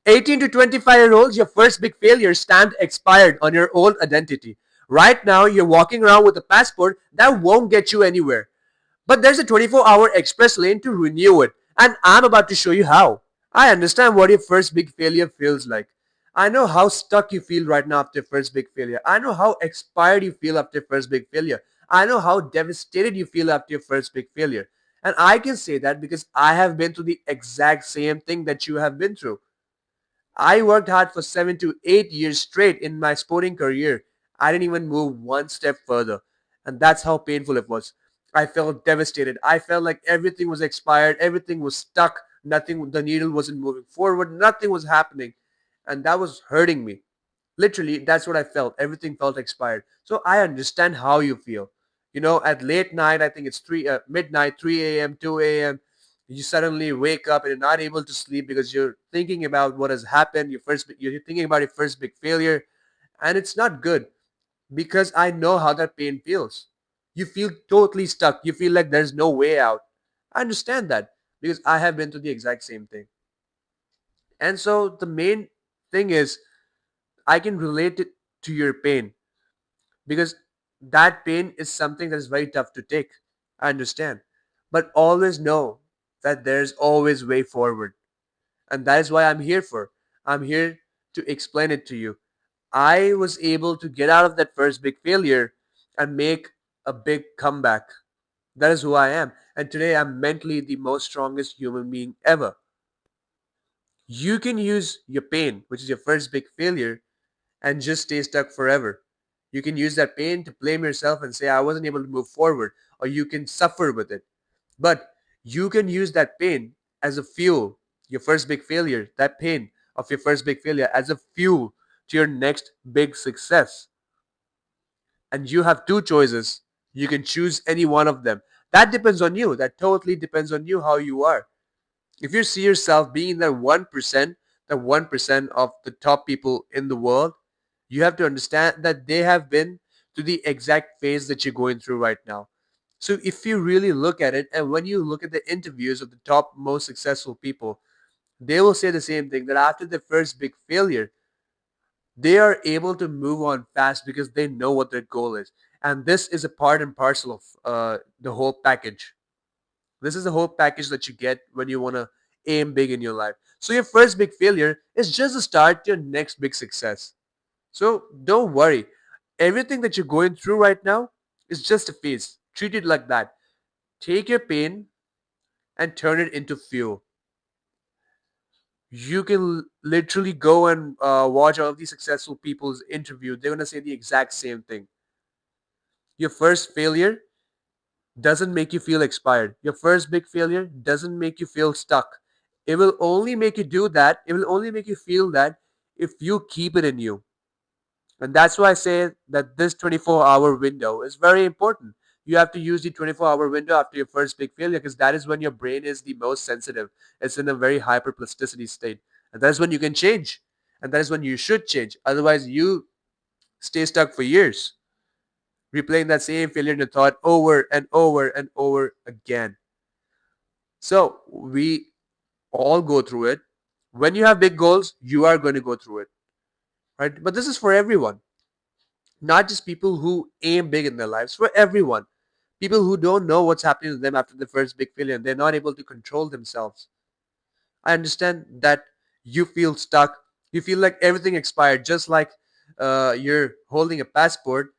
18 to 25-year-olds, your first big failure stamped expired on your old identity. Right now, you're walking around with a passport that won't get you anywhere. But there's a 24-hour express lane to renew it, and I'm about to show you how. I understand what your first big failure feels like. I know how stuck you feel right now after your first big failure. I know how expired you feel after your first big failure. I know how devastated you feel after your first big failure. And I can say that because I have been through the exact same thing that you have been through. I worked hard for 7 to 8 years straight in my sporting career. I didn't even move one step further. And that's how painful it was. I felt devastated. I felt like everything was expired, everything was stuck, nothing, the needle wasn't moving forward, nothing was happening. And that was hurting me. Literally, that's what I felt. Everything felt expired. So I understand how you feel. At late night, I think it's midnight, 3 a.m., 2 a.m., you suddenly wake up and you're not able to sleep because you're thinking about what has happened. You're thinking about your first big failure, and it's not good because I know how that pain feels. You feel totally stuck. You feel like there's no way out. I understand that because I have been through the exact same thing. And so the main thing is I can relate it to your pain because that pain is something that is very tough to take. I understand. But always know that there's always way forward. And that is why I'm here for. I'm here to explain it to you. I was able to get out of that first big failure and make a big comeback. That is who I am. And today I'm mentally the most strongest human being ever. You can use your pain, which is your first big failure, and just stay stuck forever. You can use that pain to blame yourself and say, I wasn't able to move forward, or you can suffer with it. But you can use that pain as a fuel, your first big failure, that pain of your first big failure as a fuel to your next big success. And you have two choices. You can choose any one of them. That depends on you. That totally depends on you, how you are. If you see yourself being the 1% of the top people in the world, you have to understand that they have been to the exact phase that you're going through right now. So if you really look at it, and when you look at the interviews of the top most successful people, they will say the same thing, that after the first big failure, they are able to move on fast because they know what their goal is. And this is a part and parcel of the whole package. This is the whole package that you get when you want to aim big in your life. So your first big failure is just a start to your next big success. So don't worry. Everything that you're going through right now is just a phase. Treat it like that. Take your pain and turn it into fuel. You can literally go and watch all of these successful people's interview. They're going to say the exact same thing. Your first failure doesn't make you feel expired. Your first big failure doesn't make you feel stuck. It will only make you do that. It will only make you feel that if you keep it in you. And that's why I say that this 24-hour window is very important. You have to use the 24-hour window after your first big failure because that is when your brain is the most sensitive. It's in a very hyperplasticity state. And that is when you can change. And that is when you should change. Otherwise, you stay stuck for years, replaying that same failure in your thought over and over and over again. So we all go through it. When you have big goals, you are going to go through it, right? But this is for everyone, not just people who aim big in their lives, for everyone. People who don't know what's happening to them after the first big failure and they're not able to control themselves. I understand that you feel stuck. You feel like everything expired, just like you're holding a passport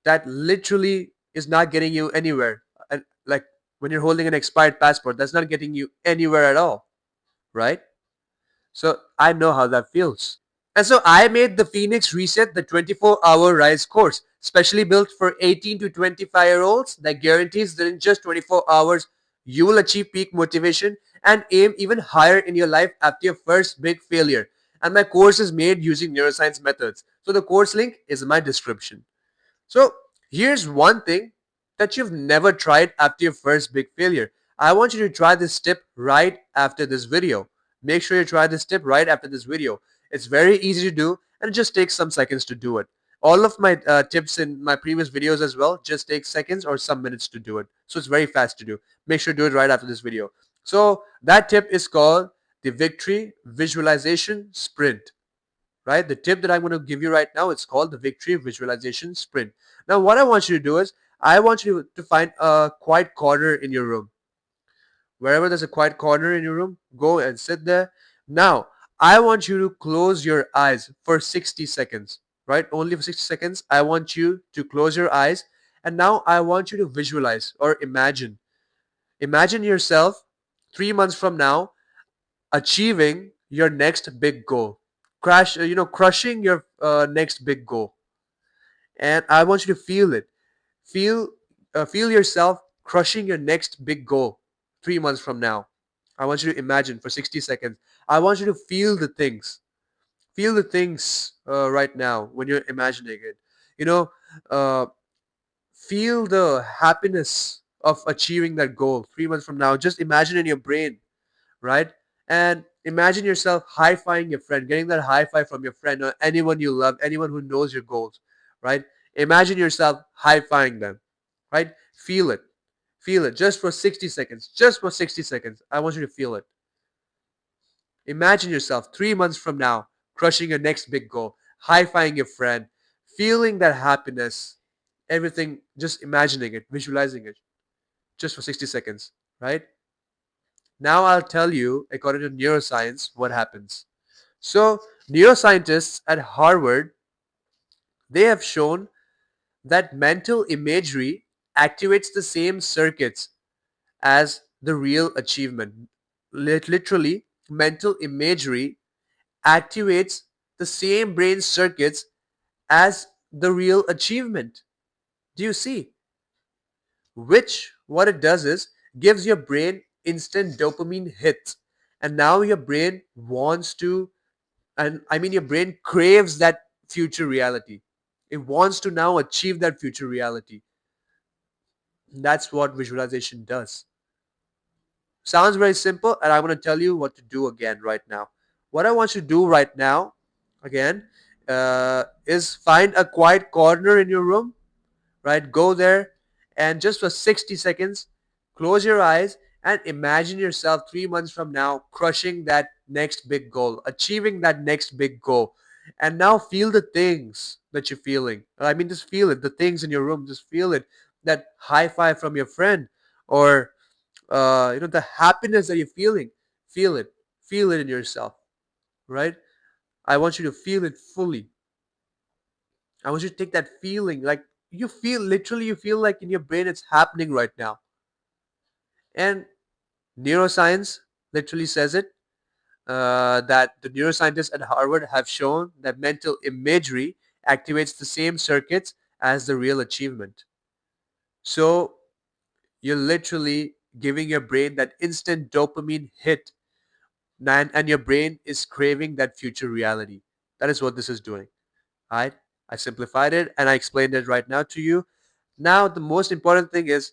that literally is not getting you anywhere. And like when you're holding an expired passport, that's not getting you anywhere at all, right? So I know how that feels. And so I made the Phoenix Reset, the 24-hour Rise course, specially built for 18 to 25-year-olds that guarantees that in just 24 hours, you will achieve peak motivation and aim even higher in your life after your first big failure. And my course is made using neuroscience methods. So the course link is in my description. So here's one thing that you've never tried after your first big failure. I want you to try this tip right after this video. Make sure you try this tip right after this video. It's very easy to do and it just takes some seconds to do it. All of my tips in my previous videos as well just take seconds or some minutes to do it. So it's very fast to do. Make sure to do it right after this video. So that tip is called the victory visualization sprint, right? The tip that I'm going to give you right now, it's called the victory visualization sprint. Now, what I want you to do is, I want you to find a quiet corner in your room. Wherever there's a quiet corner in your room, go and sit there. Now, I want you to close your eyes for 60 seconds, right? Only for 60 seconds. I want you to close your eyes. And now I want you to visualize or imagine. Imagine yourself 3 months from now achieving your next big goal. Crushing your next big goal. And I want you to feel it. Feel, feel yourself crushing your next big goal 3 months from now. I want you to imagine for 60 seconds. I want you to feel the things. Feel the things right now when you're imagining it. You know, uh, feel the happiness of achieving that goal 3 months from now. Just imagine in your brain, right? And imagine yourself high-fiving your friend, getting that high five from your friend or anyone you love, anyone who knows your goals, right? Imagine yourself high-fiving them, right? Feel it. Feel it just for 60 seconds. Just for 60 seconds. I want you to feel it. Imagine yourself 3 months from now crushing your next big goal, high-fiving your friend, feeling that happiness, everything, just imagining it, visualizing it, just for 60 seconds, right? Now I'll tell you, according to neuroscience, what happens. So, neuroscientists at Harvard, they have shown that mental imagery activates the same circuits as the real achievement. Literally, mental imagery activates the same brain circuits as the real achievement. Do you see? Which, what it does is, gives your brain instant dopamine hits. And now your brain wants to, and I mean, your brain craves that future reality. It wants to now achieve that future reality. That's what visualization does. Sounds very simple, and I'm going to tell you what to do again right now. What I want you to do right now, again, is find a quiet corner in your room, right? Go there and just for 60 seconds, close your eyes and imagine yourself 3 months from now crushing that next big goal, achieving that next big goal. And now feel the things that you're feeling. I mean, just feel it, the things in your room, just feel it. That high five from your friend, or the happiness that you're feeling. Feel it. Feel it in yourself, right? I want you to feel it fully. I want you to take that feeling, like you feel, literally, you feel like in your brain it's happening right now. And neuroscience literally says it, that the neuroscientists at Harvard have shown that mental imagery activates the same circuits as the real achievement. So you're literally giving your brain that instant dopamine hit, and your brain is craving that future reality. That is what this is doing. Right? I simplified it and I explained it right now to you. Now the most important thing is,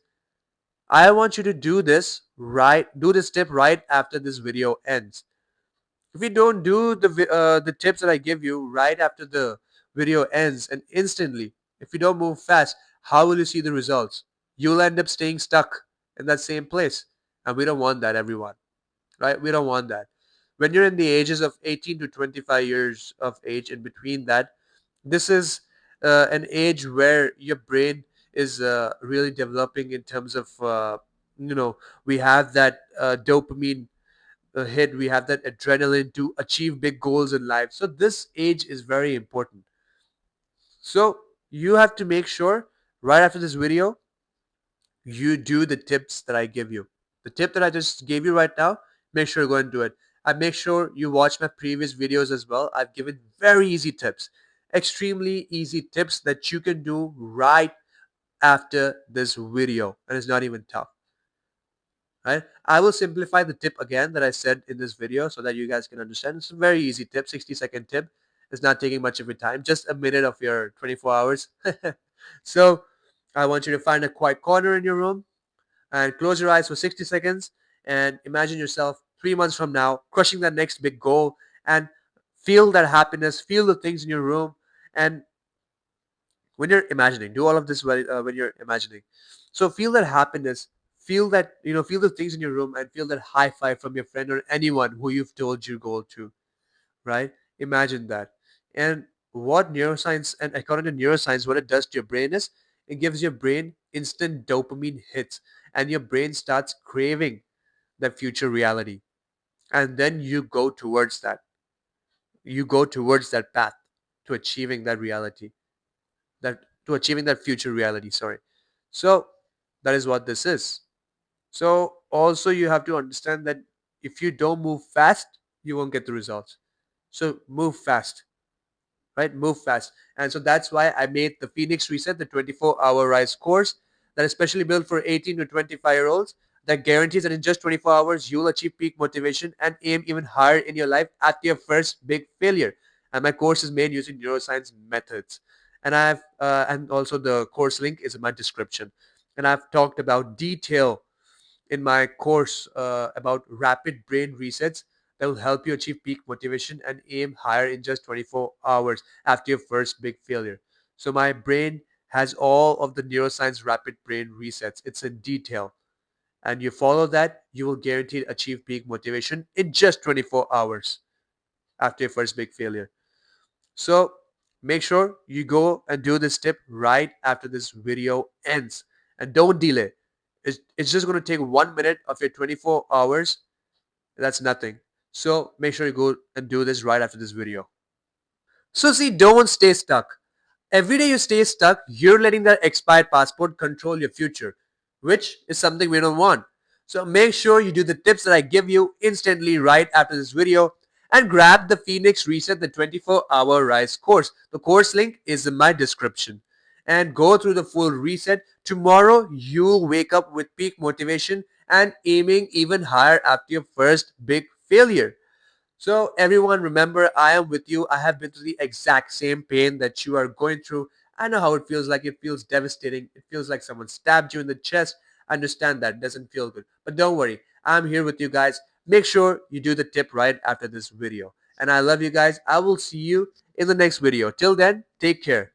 I want you to do this tip right after this video ends. If you don't do the tips that I give you right after the video ends and instantly, if you don't move fast, how will you see the results? You'll end up staying stuck in that same place. And we don't want that, everyone. Right? We don't want that. When you're in the ages of 18 to 25 years of age, in between that, this is an age where your brain is really developing in terms of, we have that dopamine hit, we have that adrenaline to achieve big goals in life. So this age is very important. So you have to make sure right after this video, you do the tips that I give you. The tip that I just gave you right now, make sure you go and do it. And make sure you watch my previous videos as well. I've given very easy tips, extremely easy tips that you can do right after this video. And it's not even tough, right? I will simplify the tip again that I said in this video so that you guys can understand. It's a very easy tip, 60-second tip. It's not taking much of your time, just a minute of your 24 hours. So I want you to find a quiet corner in your room and close your eyes for 60 seconds and imagine yourself 3 months from now crushing that next big goal, and feel that happiness, feel the things in your room. And when you're imagining, do all of this when you're imagining. So feel that happiness, Feel that, feel the things in your room and feel that high five from your friend or anyone who you've told your goal to, right? Imagine that. And what neuroscience, and according to neuroscience, what it does to your brain is it gives your brain instant dopamine hits, and your brain starts craving that future reality. And then you go towards that path to achieving that reality, that to achieving that future reality, sorry. So that is what this is. So also you have to understand that if you don't move fast, you won't get the results. So move fast, right? Move fast. And so that's why I made the Phoenix Reset, the 24-hour Rise course that is specially built for 18 to 25-year-olds that guarantees that in just 24 hours, you'll achieve peak motivation and aim even higher in your life at your first big failure. And my course is made using neuroscience methods. And also the course link is in my description. And I've talked about detail in my course about rapid brain resets that will help you achieve peak motivation and aim higher in just 24 hours after your first big failure. So my brain has all of the neuroscience rapid brain resets. It's in detail. And you follow that, you will guaranteed achieve peak motivation in just 24 hours after your first big failure. So make sure you go and do this tip right after this video ends. And don't delay. It's just going to take 1 minute of your 24 hours. That's nothing. So make sure you go and do this right after this video. So see, don't stay stuck. Every day you stay stuck, you're letting that expired passport control your future, which is something we don't want. So make sure you do the tips that I give you instantly right after this video and grab the Phoenix Reset, the 24-hour Rise course. The course link is in my description. And go through the full reset. Tomorrow, you'll wake up with peak motivation and aiming even higher after your first big failure. So everyone, remember, I am with you. I have been through the exact same pain that you are going through. I know how it feels like. It feels devastating. It feels like someone stabbed you in the chest. I understand that. It doesn't feel good. But don't worry. I'm here with you guys. Make sure you do the tip right after this video. And I love you guys. I will see you in the next video. Till then, take care.